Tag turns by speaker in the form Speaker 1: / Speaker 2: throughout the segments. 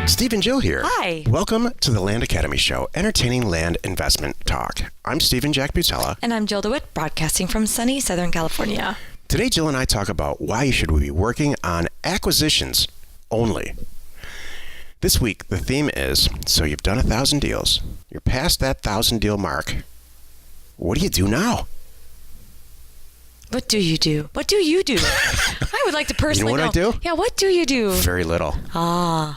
Speaker 1: Steve and Jill here.
Speaker 2: Hi.
Speaker 1: Welcome to the Land Academy Show, entertaining land investment talk. I'm Stephen Jack Butella.
Speaker 2: And I'm Jill DeWitt, broadcasting from sunny Southern California.
Speaker 1: Today, Jill and I talk about why you should be working on acquisitions only. This week, the theme is, so you've done 1,000 deals. You're past that 1,000 deal mark. What do you do now?
Speaker 2: What do you do? What do you do? I would like to personally know.
Speaker 1: You know what I do?
Speaker 2: Yeah, what do you do?
Speaker 1: Very little.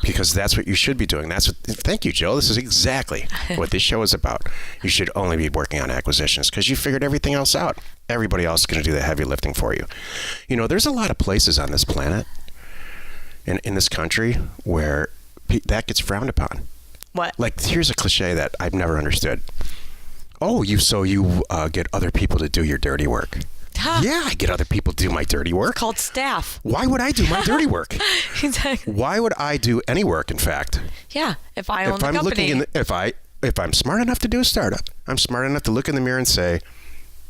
Speaker 1: Because that's what you should be doing. Thank you, Jill. This is exactly what this show is about. You should only be working on acquisitions because you figured everything else out. Everybody else is going to do the heavy lifting for you. You know, there's a lot of places on this planet, in this country, where that gets frowned upon.
Speaker 2: What?
Speaker 1: Like, here's a cliche that I've never understood. Oh, you get other people to do your dirty work.
Speaker 2: Huh.
Speaker 1: Yeah, I get other people to do my dirty work.
Speaker 2: Called staff.
Speaker 1: Why would I do my dirty work?
Speaker 2: Exactly.
Speaker 1: Why would I do any work, in fact?
Speaker 2: Yeah, if I own the company.
Speaker 1: If I'm smart enough to do a startup, I'm smart enough to look in the mirror and say,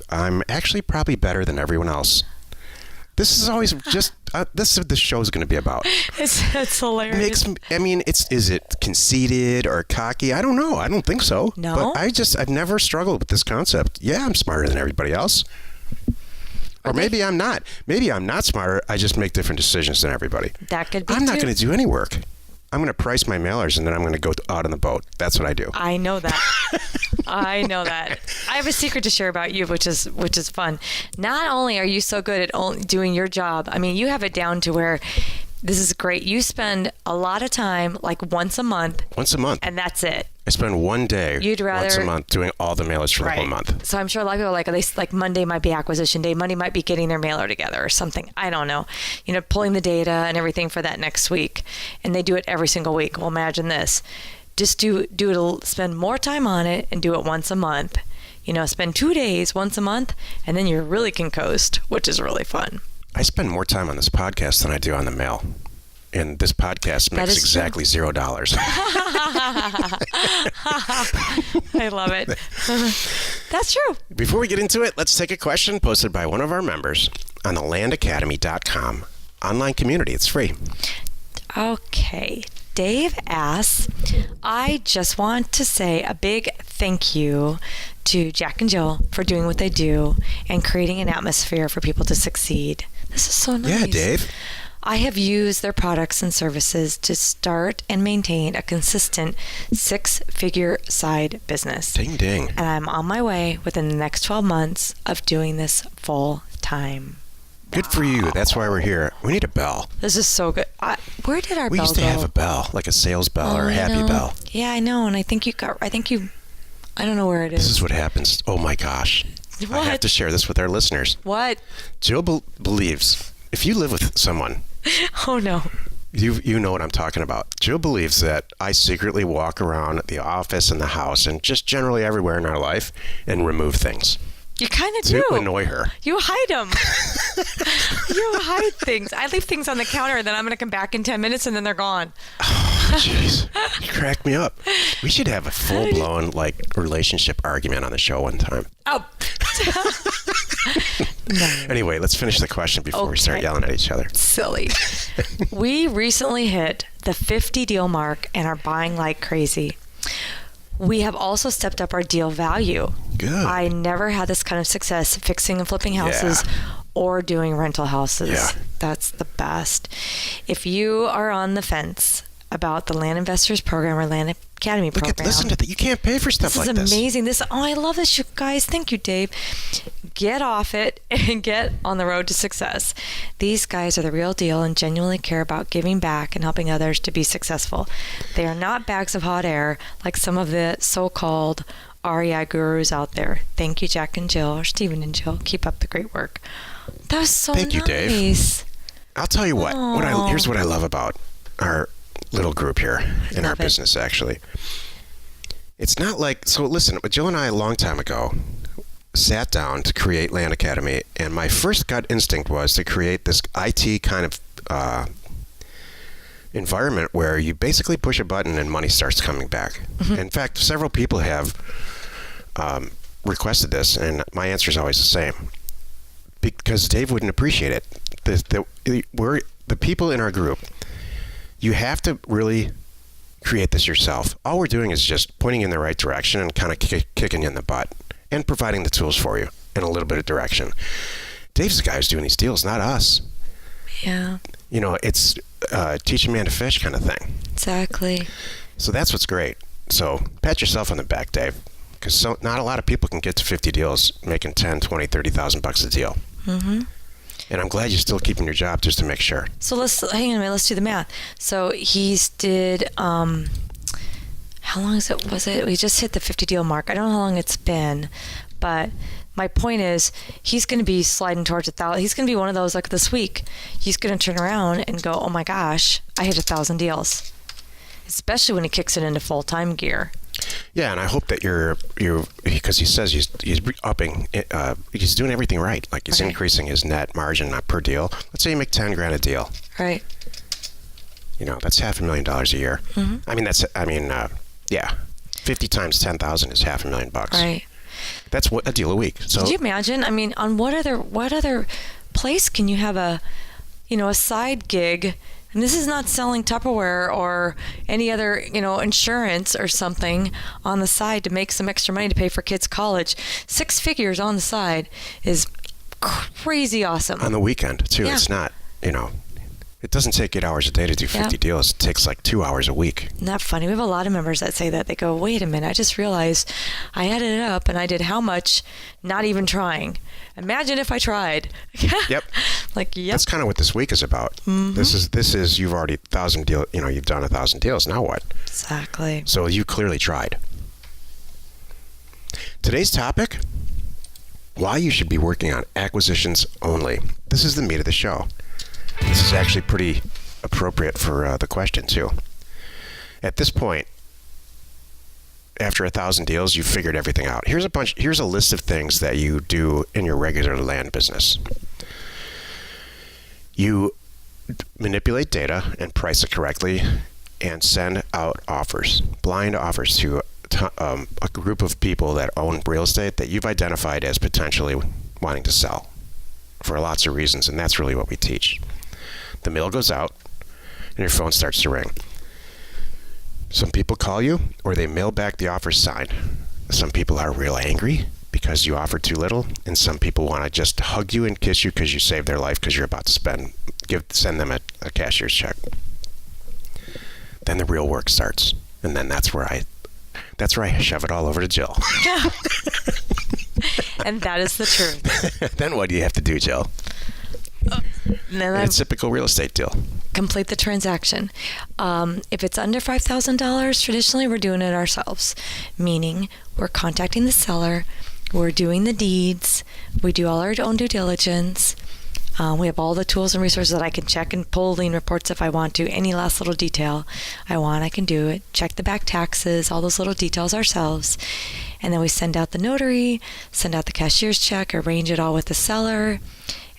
Speaker 1: I'm actually probably better than everyone else. This is always just, this is what this show is going to be about.
Speaker 2: It's hilarious.
Speaker 1: Is it conceited or cocky? I don't know. I don't think so.
Speaker 2: No?
Speaker 1: But I've never struggled with this concept. Yeah, I'm smarter than everybody else. Or maybe I'm not. Maybe I'm not smarter. I just make different decisions than everybody.
Speaker 2: That could be
Speaker 1: I'm not
Speaker 2: too.
Speaker 1: going to do any work. I'm going to price my mailers and then I'm going to go out on the boat. That's what I do.
Speaker 2: I know that. I know that. I have a secret to share about you, which is fun. Not only are you so good at doing your job, I mean, you have it down to where this is great. You spend a lot of time, like once a month.
Speaker 1: Once a month.
Speaker 2: And that's it.
Speaker 1: I spend one day once a month doing all the mailers for the whole month.
Speaker 2: So I'm sure a lot of people at least like Monday might be acquisition day. Monday might be getting their mailer together or something. I don't know. You know, pulling the data and everything for that next week. And they do it every single week. Well, imagine this. Just spend more time on it and do it once a month. You know, spend 2 days once a month and then you really can coast, which is really fun.
Speaker 1: I spend more time on this podcast than I do on the mail. And this podcast makes exactly $0.
Speaker 2: I love it. That's true.
Speaker 1: Before we get into it, let's take a question posted by one of our members on the landacademy.com online community. It's free.
Speaker 2: Okay. Dave asks, I just want to say a big thank you to Jack and Jill for doing what they do and creating an atmosphere for people to succeed. This is so nice.
Speaker 1: Yeah, Dave.
Speaker 2: I have used their products and services to start and maintain a consistent 6-figure side business.
Speaker 1: Ding, ding.
Speaker 2: And I'm on my way within the next 12 months of doing this full time.
Speaker 1: Good for you. That's why we're here. We need a bell.
Speaker 2: This is so good. Where did our bell go?
Speaker 1: We used to have a bell, like a sales bell or a happy bell.
Speaker 2: Yeah, I know. And I don't know where it is.
Speaker 1: This is what happens. Oh my gosh.
Speaker 2: What?
Speaker 1: I have to share this with our listeners.
Speaker 2: What?
Speaker 1: Jill believes if you live with someone.
Speaker 2: Oh no.
Speaker 1: You know what I'm talking about. Jill believes that I secretly walk around the office and the house and just generally everywhere in our life and remove things.
Speaker 2: You kind of do.
Speaker 1: To annoy her.
Speaker 2: You hide them. You hide things. I leave things on the counter and then I'm going to come back in 10 minutes and then they're gone.
Speaker 1: Oh, jeez. You cracked me up. We should have a full-blown, relationship argument on the show one time.
Speaker 2: Oh. No.
Speaker 1: Anyway, let's finish the question before we start yelling at each other.
Speaker 2: Silly. We recently hit the 50 deal mark and are buying like crazy. We have also stepped up our deal value.
Speaker 1: Good.
Speaker 2: I never had this kind of success fixing and flipping houses or doing rental houses.
Speaker 1: Yeah.
Speaker 2: That's the best. If you are on the fence about the Land Investors Program or Land Academy Program.
Speaker 1: Listen to that. You can't pay for stuff like this.
Speaker 2: This is amazing. I love this, you guys. Thank you, Dave. Get off it and get on the road to success. These guys are the real deal and genuinely care about giving back and helping others to be successful. They are not bags of hot air like some of the so-called REI gurus out there. Thank you, Jack and Jill, or Stephen and Jill. Keep up the great work. That was so nice.
Speaker 1: Thank you, Dave. I'll tell you what. Here's what I love about our little group here in our business, actually. It's not like, so listen, Jill and I a long time ago sat down to create Land Academy, and my first gut instinct was to create this IT kind of environment where you basically push a button and money starts coming back. Mm-hmm. In fact, several people have requested this, and my answer is always the same. Because Dave wouldn't appreciate it. The people in our group, you have to really create this yourself. All we're doing is just pointing you in the right direction and kind of kicking you in the butt and providing the tools for you and a little bit of direction. Dave's the guy who's doing these deals, not us.
Speaker 2: Yeah.
Speaker 1: You know, it's teach a man to fish kind of thing.
Speaker 2: Exactly.
Speaker 1: So that's what's great. So pat yourself on the back, Dave, because not a lot of people can get to 50 deals making 10, 20, 30,000 bucks a deal. Mm-hmm. And I'm glad you're still keeping your job just to make sure.
Speaker 2: So hang on a minute, let's do the math. So he's did, how long was it? We just hit the 50 deal mark. I don't know how long it's been, but my point is he's going to be sliding towards 1,000. He's going to be one of those like this week. He's going to turn around and go, oh my gosh, I hit 1,000 deals. Especially when he kicks it into full-time gear.
Speaker 1: Yeah, and I hope that you're because he says he's upping, he's doing everything right. Like he's increasing his net margin per deal. Let's say you make 10 grand a deal.
Speaker 2: Right.
Speaker 1: You know, that's $500,000 a year. Mm-hmm. Yeah, 50 times 10,000 is $500,000.
Speaker 2: Right.
Speaker 1: That's a deal a week. So
Speaker 2: could you imagine? I mean, on what other place can you have a side gig? And this is not selling Tupperware or any other, insurance or something on the side to make some extra money to pay for kids' college. 6 figures on the side is crazy awesome.
Speaker 1: On the weekend, too.
Speaker 2: Yeah.
Speaker 1: It's not, it doesn't take 8 hours a day to do 50 deals. It takes like 2 hours a week.
Speaker 2: Isn't that funny? We have a lot of members that say that. They go, wait a minute, I just realized I added it up and I did how much not even trying. Imagine if I tried.
Speaker 1: Yep.
Speaker 2: Yep.
Speaker 1: That's kind of what this week is about. Mm-hmm. This is you've already 1,000 deal. You've done 1,000 deals. Now what?
Speaker 2: Exactly.
Speaker 1: So you clearly tried. Today's topic: why you should be working on acquisitions only. This is the meat of the show. This is actually pretty appropriate for the question too. At this point, after 1,000 deals, you've figured everything out. Here's a list of things that you do in your regular land business. You manipulate data and price it correctly and send out offers, blind offers to a group of people that own real estate that you've identified as potentially wanting to sell for lots of reasons, and that's really what we teach. The mail goes out and your phone starts to ring. Some people call you or they mail back the offer signed. Some people are real angry because you offered too little, and some people want to just hug you and kiss you because you saved their life because you're about to send them a cashier's check. Then the real work starts, and then that's where I shove it all over to Jill.
Speaker 2: And that is the truth.
Speaker 1: Then what do you have to do, Jill? A typical real estate deal.
Speaker 2: Complete the transaction. If it's under $5,000, traditionally we're doing it ourselves, meaning we're contacting the seller, we're doing the deeds, we do all our own due diligence. We have all the tools and resources that I can check and pull lien reports if I want to. Any last little detail I can do it. Check the back taxes, all those little details ourselves. And then we send out the notary, send out the cashier's check, arrange it all with the seller.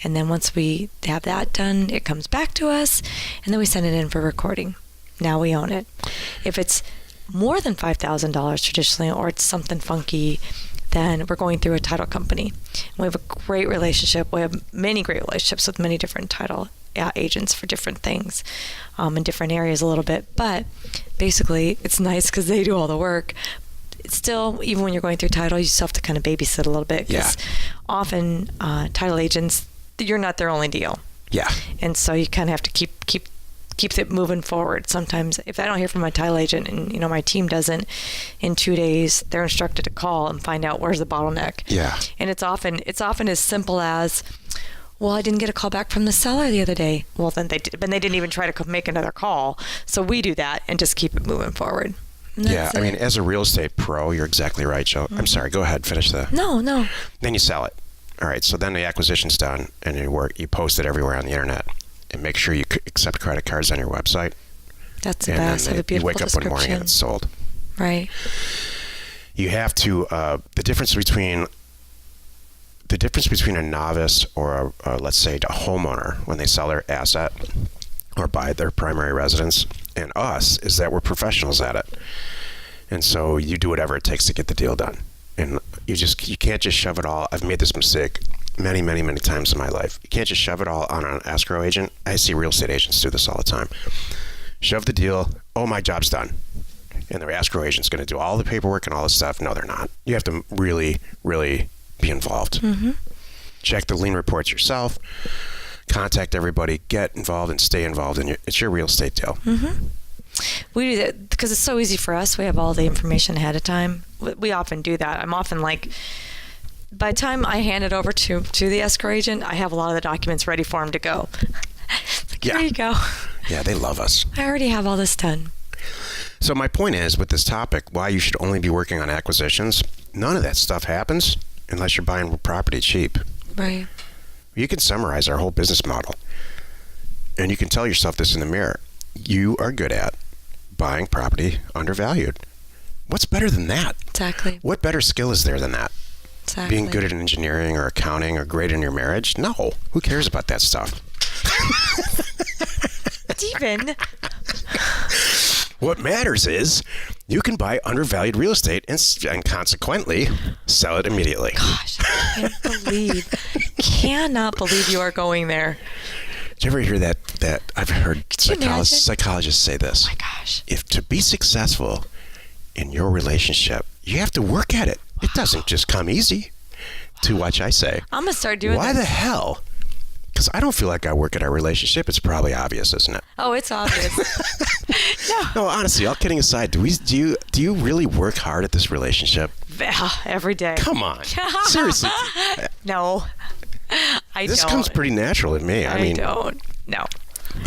Speaker 2: And then once we have that done, it comes back to us, and then we send it in for recording. Now we own it. If it's more than $5,000 traditionally, or it's something funky, then we're going through a title company. We have a great relationship. We have many great relationships with many different title agents for different things in different areas a little bit. But basically, it's nice because they do all the work. It's still, even when you're going through title, you still have to kind of babysit a little bit. Because often title agents, you're not their only deal.
Speaker 1: Yeah.
Speaker 2: And so you kind of have to keep it moving forward. Sometimes if I don't hear from my title agent and my team doesn't, in 2 days they're instructed to call and find out where's the bottleneck.
Speaker 1: Yeah.
Speaker 2: And it's often as simple as, well, I didn't get a call back from the seller the other day. Well, then they didn't even try to make another call. So we do that and just keep it moving forward.
Speaker 1: Yeah, I mean, as a real estate pro, you're exactly right, Joe. Mm-hmm. I'm sorry, go ahead, finish the...
Speaker 2: No.
Speaker 1: Then you sell it. All right, so then the acquisition's done, and you post it everywhere on the internet, and make sure you accept credit cards on your website.
Speaker 2: That's the best. Have a beautiful
Speaker 1: you wake up one morning and it's sold.
Speaker 2: Right.
Speaker 1: You have to the difference between a novice or let's say a homeowner when they sell their asset or buy their primary residence and us is that we're professionals at it, and so you do whatever it takes to get the deal done. And you can't just shove it all. I've made this mistake many, many, many times in my life. You can't just shove it all on an escrow agent. I see real estate agents do this all the time. Shove the deal. Oh, my job's done. and the escrow agent's going to do all the paperwork and all this stuff. No, they're not. You have to really, really be involved.
Speaker 2: Mm-hmm.
Speaker 1: Check the lien reports yourself. Contact everybody. Get involved and stay involved. It's your real estate deal.
Speaker 2: Mm-hmm. We do that because it's so easy for us. We have all the information ahead of time. We often do that. I'm often like, by the time I hand it over to the escrow agent, I have a lot of the documents ready for him to go. Like,
Speaker 1: Yeah.
Speaker 2: Here you go.
Speaker 1: Yeah, they love us.
Speaker 2: I already have all this done.
Speaker 1: So my point is, with this topic, why you should only be working on acquisitions, none of that stuff happens unless you're buying property cheap.
Speaker 2: Right.
Speaker 1: You can summarize our whole business model, and you can tell yourself this in the mirror. You are good at buying property undervalued. What's better than that?
Speaker 2: Exactly.
Speaker 1: What better skill is there than that?
Speaker 2: Exactly.
Speaker 1: Being good at engineering or accounting or great in your marriage? No. Who cares about that stuff?
Speaker 2: Steven.
Speaker 1: What matters is you can buy undervalued real estate and consequently sell it immediately.
Speaker 2: Gosh, I cannot believe you are going there.
Speaker 1: Did you ever hear that I've heard psychologists say this?
Speaker 2: Oh my gosh.
Speaker 1: If to be successful in your relationship, you have to work at it. It doesn't just come easy. To which I say,
Speaker 2: I'm going to start doing
Speaker 1: why
Speaker 2: this.
Speaker 1: the hell? Because I don't feel like I work at our relationship. It's probably obvious, isn't it?
Speaker 2: Oh, it's obvious.
Speaker 1: No, honestly, all kidding aside, do you really work hard at this relationship?
Speaker 2: Every day.
Speaker 1: Come on. Seriously.
Speaker 2: No. I
Speaker 1: This
Speaker 2: don't.
Speaker 1: comes pretty natural to me. I mean,
Speaker 2: don't. No.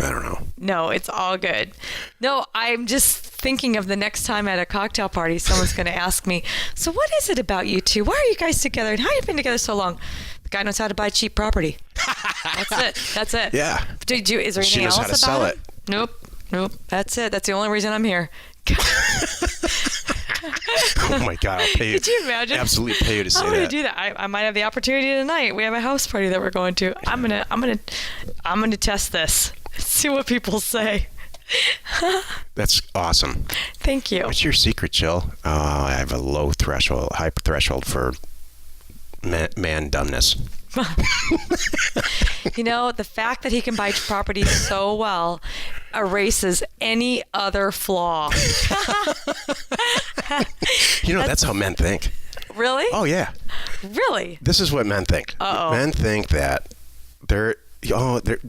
Speaker 1: I don't know.
Speaker 2: No, it's all good. No, I'm just thinking of the next time at a cocktail party, someone's going to ask me, so what is it about you two? Why are you guys together? And how have you been together so long? The guy knows how to buy cheap property. That's it.
Speaker 1: Yeah.
Speaker 2: Is there
Speaker 1: She
Speaker 2: anything
Speaker 1: knows
Speaker 2: else
Speaker 1: how to
Speaker 2: about
Speaker 1: sell
Speaker 2: it? Nope. That's it. That's the only reason I'm here.
Speaker 1: Oh my God, I'll pay you.
Speaker 2: Could you imagine?
Speaker 1: Absolutely pay you to say
Speaker 2: I'm gonna
Speaker 1: that.
Speaker 2: do that. I might have the opportunity tonight. We have a house party that we're going to. I'm gonna test this. See what people say.
Speaker 1: That's awesome.
Speaker 2: Thank you.
Speaker 1: What's your secret, Jill? I have a high threshold for man dumbness.
Speaker 2: You know, the fact that he can buy property so well erases any other flaw.
Speaker 1: That's how men think.
Speaker 2: Really?
Speaker 1: Oh, yeah.
Speaker 2: Really?
Speaker 1: This is what men think.
Speaker 2: Uh-oh.
Speaker 1: Men think that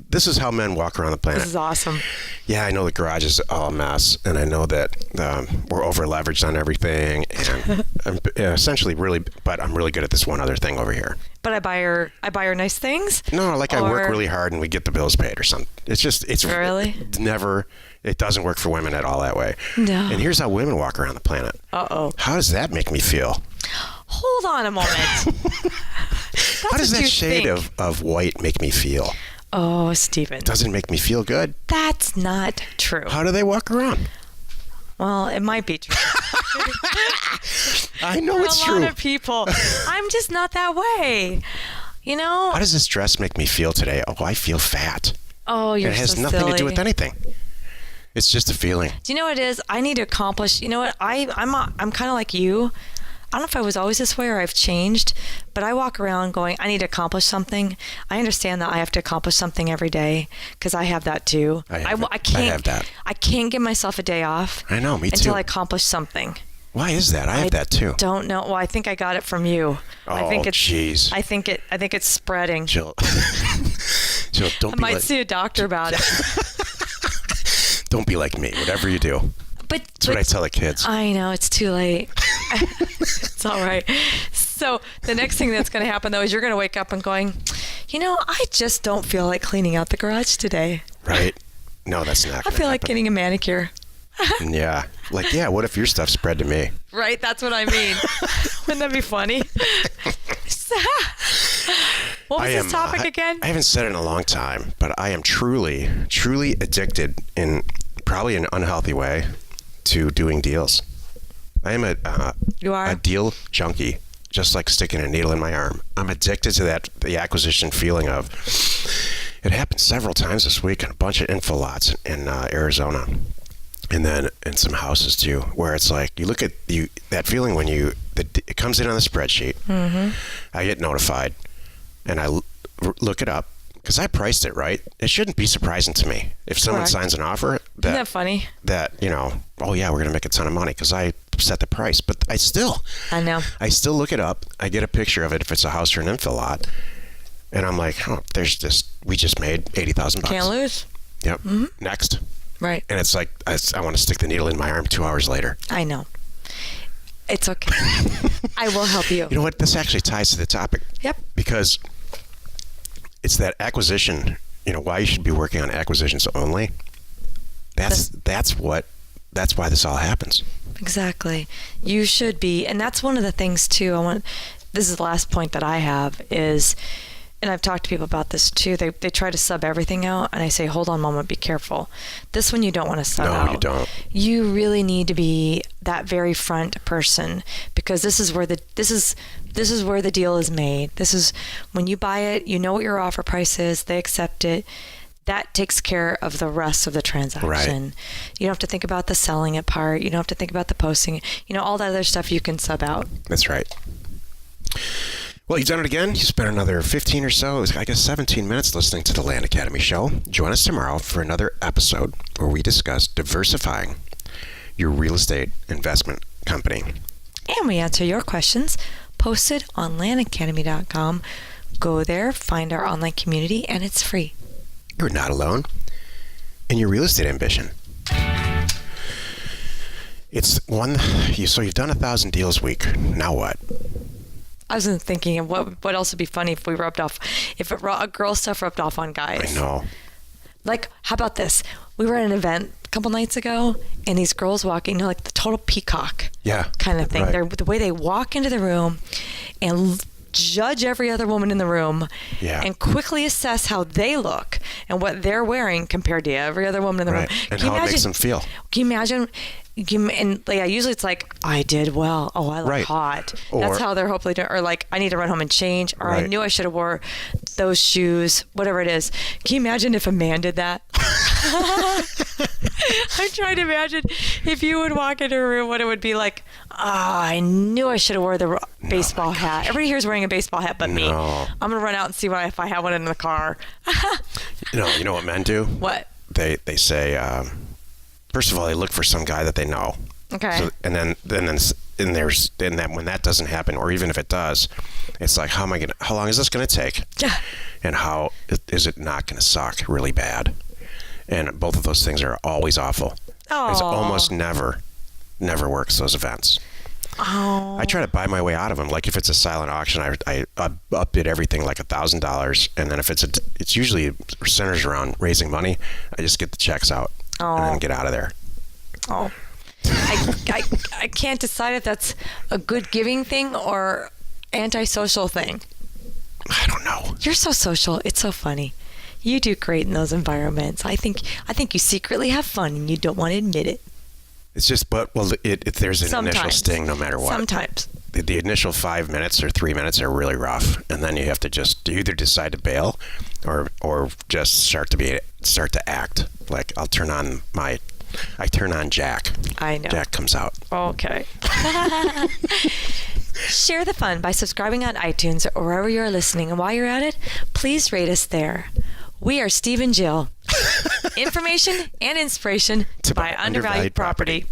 Speaker 1: this is how men walk around the planet.
Speaker 2: This is awesome.
Speaker 1: Yeah, I know the garage is all a mess, and I know that we're over leveraged on everything, and I'm essentially but I'm really good at this one other thing over here.
Speaker 2: But I buy her nice things?
Speaker 1: No, I work really hard and we get the bills paid or something. It's
Speaker 2: really
Speaker 1: it doesn't work for women at all that way.
Speaker 2: No.
Speaker 1: And here's how women walk around the planet.
Speaker 2: Uh-oh.
Speaker 1: How does that make me feel?
Speaker 2: Hold on a moment.
Speaker 1: How does that shade of white make me feel?
Speaker 2: Oh, Stephen.
Speaker 1: Doesn't make me feel good.
Speaker 2: That's not true.
Speaker 1: How do they walk around?
Speaker 2: Well, it might be true.
Speaker 1: I know it's true.
Speaker 2: A lot of people. I'm just not that way. You know?
Speaker 1: How does this dress make me feel today? Oh, I feel fat.
Speaker 2: Oh, you're so silly.
Speaker 1: It has nothing to do with anything. It's just a feeling.
Speaker 2: Do you know what it is? I need to accomplish. You know what? I'm kind of like you. I don't know if I was always this way or I've changed, but I walk around going, I need to accomplish something. I understand that I have to accomplish something every day because I have that too. I
Speaker 1: have that.
Speaker 2: I can't give myself a day off.
Speaker 1: I know, me too.
Speaker 2: Until I accomplish something.
Speaker 1: Why is that? I have that too.
Speaker 2: Don't know. Well, I think I got it from you.
Speaker 1: Oh,
Speaker 2: jeez. I think it's spreading.
Speaker 1: Jill, don't
Speaker 2: I might see a doctor about it.
Speaker 1: Don't be like me. Whatever you do. That's what I tell the kids.
Speaker 2: I know, it's too late. It's all right. So the next thing that's going to happen, though, is you're going to wake up and going, I just don't feel like cleaning out the garage today.
Speaker 1: Right. No, that's not.
Speaker 2: I feel like getting a manicure.
Speaker 1: Yeah. What if your stuff spread to me?
Speaker 2: Right. That's what I mean. Wouldn't that be funny? What was this topic again?
Speaker 1: I haven't said it in a long time, but I am truly, truly addicted in probably an unhealthy way to doing deals. I am a deal junkie, just like sticking a needle in my arm. I'm addicted to the acquisition feeling of. It happened several times this week on a bunch of info lots in Arizona, and then in some houses too, where it's like you look at that feeling when it comes in on the spreadsheet. Mm-hmm. I get notified, and I look it up. because I priced it right. It shouldn't be surprising to me if someone
Speaker 2: Correct.
Speaker 1: signs an offer
Speaker 2: Isn't that funny?
Speaker 1: that, oh yeah, we're going to make a ton of money because I set the price. But I still look it up. I get a picture of it if it's a house or an infill lot. And I'm like, we just made $80,000.
Speaker 2: Can't lose.
Speaker 1: Yep. Mm-hmm. Next.
Speaker 2: Right.
Speaker 1: And it's like, I want to stick the needle in my arm 2 hours later.
Speaker 2: I know. It's okay. I will help you.
Speaker 1: You know what? This actually ties to the topic.
Speaker 2: Yep.
Speaker 1: Because it's that acquisition, why you should be working on acquisitions only. That's why this all happens.
Speaker 2: Exactly. You should be. And that's one of the things too. This is the last point that I have is, and I've talked to people about this too. They try to sub everything out, and I say, hold on a moment, be careful. This one you don't want to sub out.
Speaker 1: No, you don't.
Speaker 2: You really need to be that very front person, because this is where the deal is made. This is when you buy it, you know what your offer price is, they accept it. That takes care of the rest of the transaction.
Speaker 1: Right.
Speaker 2: You don't have to think about the selling it part. You don't have to think about the posting. All that other stuff you can sub out.
Speaker 1: That's right. Well, you've done it again. You spent another 15 or so, 17 minutes listening to the Land Academy show. Join us tomorrow for another episode where we discuss diversifying your real estate investment company.
Speaker 2: And we answer your questions posted on landacademy.com. Go there, find our online community, and it's free.
Speaker 1: You're not alone in your real estate ambition. So you've done 1,000 deals a week. Now what?
Speaker 2: I was thinking of what else would be funny if girl stuff rubbed off on guys.
Speaker 1: I know.
Speaker 2: Like, how about this? We were at an event a couple nights ago, and these girls walking, like the total peacock kind of thing.
Speaker 1: Right.
Speaker 2: They're the way they walk into the room and judge every other woman in the room and quickly assess how they look and what they're wearing compared to every other woman in the room.
Speaker 1: And how it makes them feel.
Speaker 2: Can you imagine? Usually it's like, I did well. Oh, I look hot. That's how they're hopefully doing. Or like, I need to run home and change. Or I knew I should have wore those shoes. Whatever it is. Can you imagine if a man did that? I'm trying to imagine if you would walk into a room, what it would be like. I knew I should have wore the baseball hat. Everybody here is wearing a baseball hat but me. I'm going to run out and see if I have one in the car.
Speaker 1: You know what men do?
Speaker 2: What?
Speaker 1: They say, first of all, they look for some guy that they know.
Speaker 2: Okay.
Speaker 1: So, and then when that doesn't happen, or even if it does, it's like, how long is this going to take?
Speaker 2: Yeah.
Speaker 1: And how is it not going to suck really bad? And both of those things are always awful.
Speaker 2: Oh.
Speaker 1: It's almost never works, those events.
Speaker 2: Oh.
Speaker 1: I try to buy my way out of them. Like if it's a silent auction, I upbid everything like $1,000, and then if it's usually centers around raising money, I just get the checks out and then get out of there.
Speaker 2: Oh, I can't decide if that's a good giving thing or antisocial thing.
Speaker 1: I don't know.
Speaker 2: You're so social. It's so funny. You do great in those environments. I think you secretly have fun and you don't want to admit it.
Speaker 1: It's just, there's an initial sting no matter what. Sometimes. The initial 5 minutes or 3 minutes are really rough, and then you have to you either decide to bail or just start to act. Like I turn on Jack.
Speaker 2: I know.
Speaker 1: Jack comes out.
Speaker 2: Okay. Share the fun by subscribing on iTunes or wherever you're listening, and while you're at it, please rate us there. We are Steve and Jill. Information and inspiration to buy undervalued property.